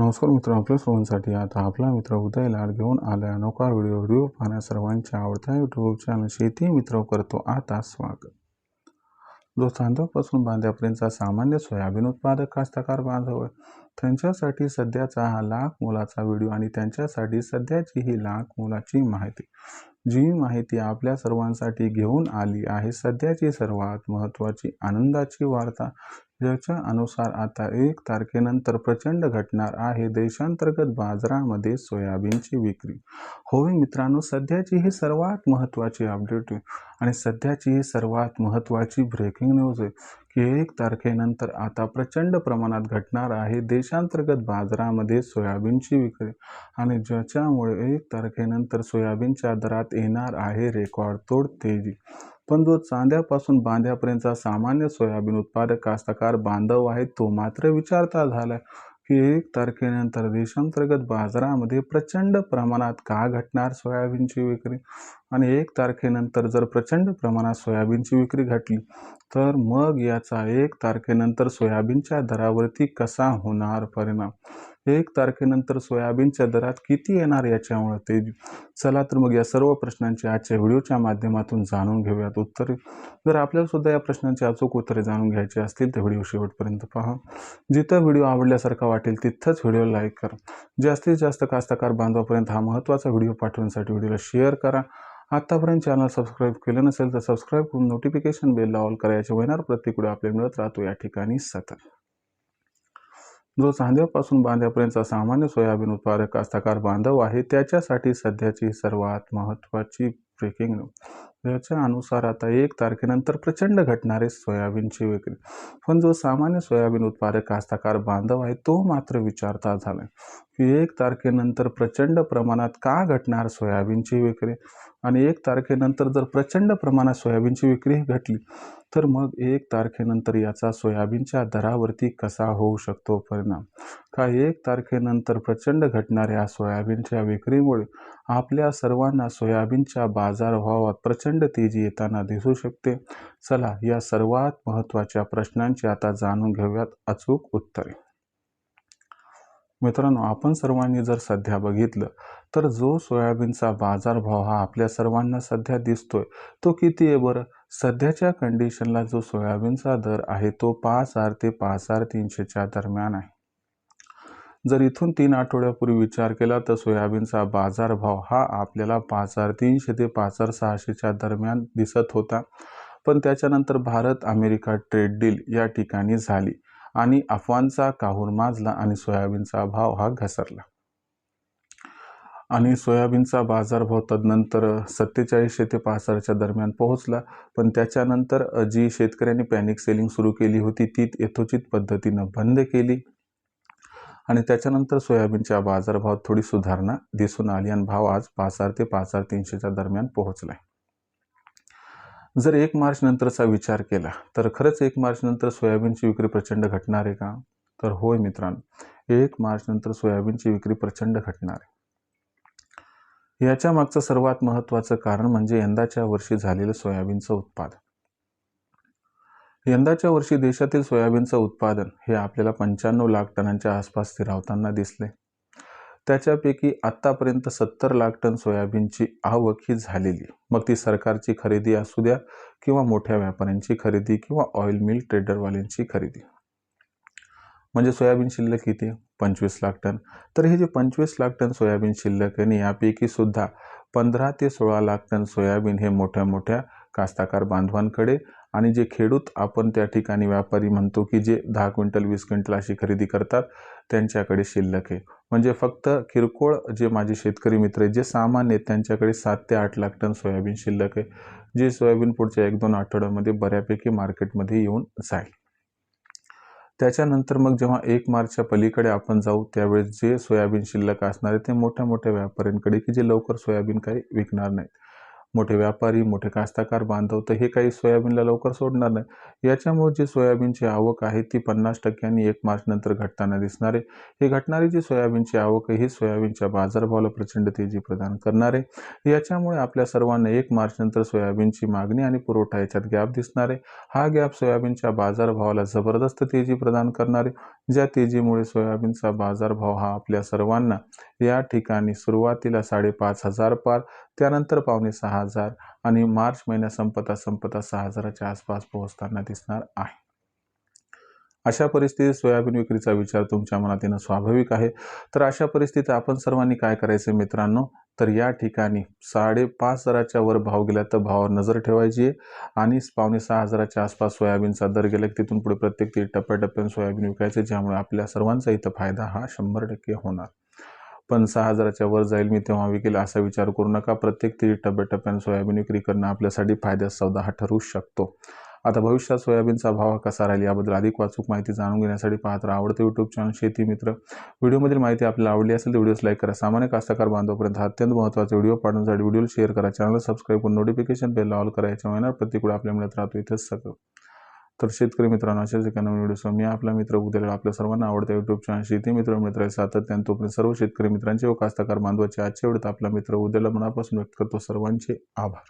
नमस्कार मित्र, आपल्या सर्वांसाठी आता आपला मित्र उदय लाड घेऊन आला अनोखा व्हिडिओ पाहण्या सर्वांच्या आवडत्या यूट्यूब चॅनल शेती मित्र करतो आता स्वागत। जो चांदोपासून बांध्यापर्यंतचा सामान्य सोयाबीन उत्पादक कास्तकार बांधव त्यांच्यासाठी सध्याचा हा लाख मोलाचा व्हिडिओ आणि त्यांच्यासाठी सध्याची ही लाख मोलाची माहिती, जी माहिती आपल्या सर्वांसाठी घेऊन आली आहे सध्याची सर्वात महत्त्वाची आनंदाची वार्ता, ज्याच्या अनुसार आता 1 तारखेनंतर प्रचंड घटणार आहे देशांतर्गत बाजारामध्ये सोयाबीनची विक्री। होय मित्रांनो, सध्याची ही सर्वात महत्त्वाची अपडेट आहे आणि सध्याची ही सर्वात महत्त्वाची ब्रेकिंग न्यूज आहे की 1 तारखेनंतर आता प्रचंड प्रमाणात घटणार आहे देशांतर्गत बाजारामध्ये सोयाबीनची विक्री आणि ज्याच्यामुळे 1 तारखेनंतर सोयाबीनच्या दरात येणार आहे रेकॉर्ड तोड तेजी। पण जो चांद्यापासून बांध्यापर्यंतचा सामान्य सोयाबीन उत्पादक कास्तकार बांधव आहे तो मात्र विचारता झालाय की 1 तारखेनंतर देशांतर्गत बाजारामध्ये प्रचंड प्रमाणात का घटणार सोयाबीनची विक्री आणि 1 तारखेनंतर जर प्रचंड प्रमाणात सोयाबीनची विक्री घटली तर मग याचा 1 तारखेनंतर सोयाबीनच्या दरावरती कसा होणार परिणाम, 1 तारखेनंतर सोयाबीनच्या दरात किती येणार याच्यामुळे तेजी। चला तर मग या सर्व प्रश्नांची आजच्या व्हिडिओच्या माध्यमातून जाणून घेऊयात उत्तरे। जर आपल्याला सुद्धा या प्रश्नांची अचूक उत्तरे जाणून घ्यायची असतील तर व्हिडिओ शेवटपर्यंत पहा। जिथं व्हिडिओ आवडल्यासारखा वाटेल तिथंच व्हिडिओ लाईक करा। जास्तीत जास्त कास्तकार बांधवापर्यंत हा महत्त्वाचा व्हिडिओ पाठवण्यासाठी व्हिडिओला शेअर करा। आतापर्यंत चॅनल सबस्क्राईब केलं नसेल तर सबस्क्राईब करून नोटिफिकेशन बेलला ऑल करायचे येणार प्रत्येक व्हिडिओ आपल्याला मिळत राहतो या ठिकाणी सतत। जो चांद्यापासून बांध्यापर्यंतचा सामान्य सोयाबीन उत्पादक कास्तकार बांधव आहे त्याच्यासाठी सध्याची सर्वात महत्त्वाची ब्रेकिंग न्यूज, याच्या अनुसार आता 1 तारखेनंतर प्रचंड घटणारे सोयाबीनची विक्री। पण जो सामान्य सोयाबीन उत्पादक कास्तकार बांधव आहे तो मात्र विचारता झालाय की 1 तारखेनंतर प्रचंड प्रमाणात का घटणार सोयाबीनची विक्री आणि 1 तारखेनंतर जर प्रचंड प्रमाणात सोयाबीनची विक्री घटली तर मग 1 तारखेनंतर याचा सोयाबीनच्या दरावरती कसा होऊ शकतो परिणाम। का 1 तारखेनंतर प्रचंड घटणाऱ्या सोयाबीनच्या विक्रीमुळे आपल्या सर्वांना सोयाबीनच्या बाजारभावात प्रचंड तेजी येताना दिसू शकते। चला या सर्वात महत्त्वाच्या प्रश्नांची आता जाणून घेऊयात अचूक उत्तरे। मित्रांनो, आपण सर्वांनी जर सध्या बघितलं तर जो सोयाबीनचा बाजारभाव हा आपल्या सर्वांना सध्या दिसतोय तो किती आहे बरं। सध्याच्या कंडिशनला जो सोयाबीनचा दर आहे तो 5,000 ते 5,300च्या दरम्यान आहे। जर इथून 3 आठवड्यापूर्वी विचार केला तर सोयाबीनचा बाजारभाव हा आपल्याला 5,300 ते 5,600च्या दरम्यान दिसत होता। पण त्याच्यानंतर भारत अमेरिका ट्रेड डील या ठिकाणी झाली आणि अफवांचा काहूर माजला आणि सोयाबीनचा भाव हा घसरला आणि सोयाबीनचा बाजारभाव तदनंतर 4700 ते 6500च्या दरम्यान पोहोचला। पण त्याच्यानंतर जी शेतकऱ्यांनी पॅनिक सेलिंग सुरू केली होती ती यथोचित पद्धतीनं बंद केली आणि त्याच्यानंतर सोयाबीनच्या बाजारभावात थोडी सुधारणा दिसून आली आणि भाव आज 5,000 ते 5,300च्या दरम्यान पोहोचलाय। जर 1 मार्च नंतरचा विचार केला तर खरंच 1 मार्च नंतर सोयाबीनची विक्री प्रचंड घटणार आहे का? तर होय मित्रांनो, 1 मार्च नंतर सोयाबीनची विक्री प्रचंड घटणार आहे। याच्या मागचं सर्वात महत्त्वाचं कारण म्हणजे यंदाच्या वर्षी झालेलं सोयाबीनचं उत्पादन। यंदाच्या वर्षी देशातील सोयाबीनचं उत्पादन हे आपल्याला 95 लाख टनांच्या आसपास स्थिरावताना दिसले। त्याच्यापैकी आतापर्यंत 70 लाख टन सोयाबीनची आवक ही झालेली, मग ती सरकारची खरेदी असू द्या किंवा मोठ्या व्यापाऱ्यांची खरेदी किंवा ऑइल मिल ट्रेडरवाल्यांची खरेदी। म्हणजे सोयाबीन शिल्लक किती? 25 लाख टन। तर हे जे 25 लाख टन सोयाबीन शिल्लक आहे यापैकी सुद्धा 15 ते 16 लाख टन सोयाबीन हे मोठ्या मोठ्या कास्तकार बांधवांकडे आणि जे खेडूत आपण त्या ठिकाणी व्यापारी म्हणतो की जे 10 क्विंटल 20 क्विंटल अशी खरेदी करतात त्यांच्याकडे शिल्लक आहे। म्हणजे फक्त किरकोळ जे माझे शेतकरी मित्र आहेत जे सामान्य आहेत त्यांच्याकडे 7 ते 8 लाख टन सोयाबीन शिल्लक आहे, जे सोयाबीन पुढच्या 1-2 आठवड्यामध्ये बऱ्यापैकी मार्केटमध्ये येऊन जाईल। त्याच्यानंतर मग जेव्हा 1 मार्चच्या पलीकडे आपण जाऊ त्यावेळेस जे सोयाबीन शिल्लक असणार आहे ते मोठ्या मोठ्या व्यापाऱ्यांकडे की जे लवकर सोयाबीन काही विकणार नाहीत। मोठे व्यापारी, मोठे कास्तकार बांधव तर हे काही सोयाबीनला लवकर सोडणार नाही. याच्यामुळे जी सोयाबीनची आवक आहे ती 50% 1 मार्चनंतर घटताना दिसणार आहे. ही घटणारी जी सोयाबीनची आवक आहे ही सोयाबीनच्या बाजारभावाला प्रचंड तेजी प्रदान करणार आहे. याच्यामुळे आपल्या सर्वांना 1 मार्चनंतर सोयाबीनची मागणी आणि पुरवठा याच्यात गॅप दिसणार आहे. हा गॅप सोयाबीनच्या बाजारभावाला जबरदस्त तेजी प्रदान करणार आहे. ज्या तेजीमुळे सोयाबीनचा बाजारभाव हा आपल्या सर्वांना या ठिकाणी सुरुवातीला 5,500 पार, त्यानंतर 5,600 आणि मार्च महिना संपता 6,000च्या आसपास पोहोचताना दिसणार आहे. अशा परिस्थितीत सोयाबीन विक्रीचा विचार तुमच्या मनात येणं स्वाभाविक आहे. तर अशा परिस्थितीत आपण सर्वांनी काय करायचं मित्रांनो, तर या ठिकाणी 5,500च्या वर भाव गेला तर भावावर नजर ठेवायची आहे आणि 5,600च्या आसपास सोयाबीनचा दर गेला की तिथून पुढे प्रत्येक टप्प्याटप्प्याने सोयाबीन विकायचे, ज्यामुळे आपल्या सर्वांचा इथं फायदा हा 100% होणार. पण 6,000च्या वर जाईल मी तेव्हा विकेल असा विचार करू नका. प्रत्येक टप्प्याटप्प्याने सोयाबीन विक्री करणं आपल्यासाठी फायद्याचा सौदा हा ठरू शकतो. आता भविष्यात सोयाबीनचा भाव कसा राहील याबद्दल अधिक वाचूक माहिती जाणून घेण्यासाठी पाहत राहा आवडते यूट्यूब चॅनल शेती मित्र. व्हिडिओमधील माहिती आपल्याला आवडली असेल तर व्हिडिओस लाईक करा. सामान्य कास्तकार बांधवांपर्यंत हा अत्यंत महत्त्वाचा व्हिडिओ पाठवण्यासाठी व्हिडिओला शेअर करा. चॅनल सबस्क्राईब करून नोटिफिकेशन बेल ऑल करा. याच्या महिन्यात प्रतिकूळ आपल्या मिळत राहतो इथंच सगळं. तर शेतकरी मित्रांनो, अशाच एका नवीन व्हिडिओसह मी आपला मित्र उद्याला आपल्या सर्वांना आवडत्या यूट्यूब चॅनल शेती मित्र मिळत राहील सातत्याने. तोपर्यंत सर्व शेतकरी मित्रांचे व कास्तकार बांधवाचे आजच्या व्हिडिओत आपला मित्र उद्याला मनापासून व्यक्त करतो सर्वांचे आभार.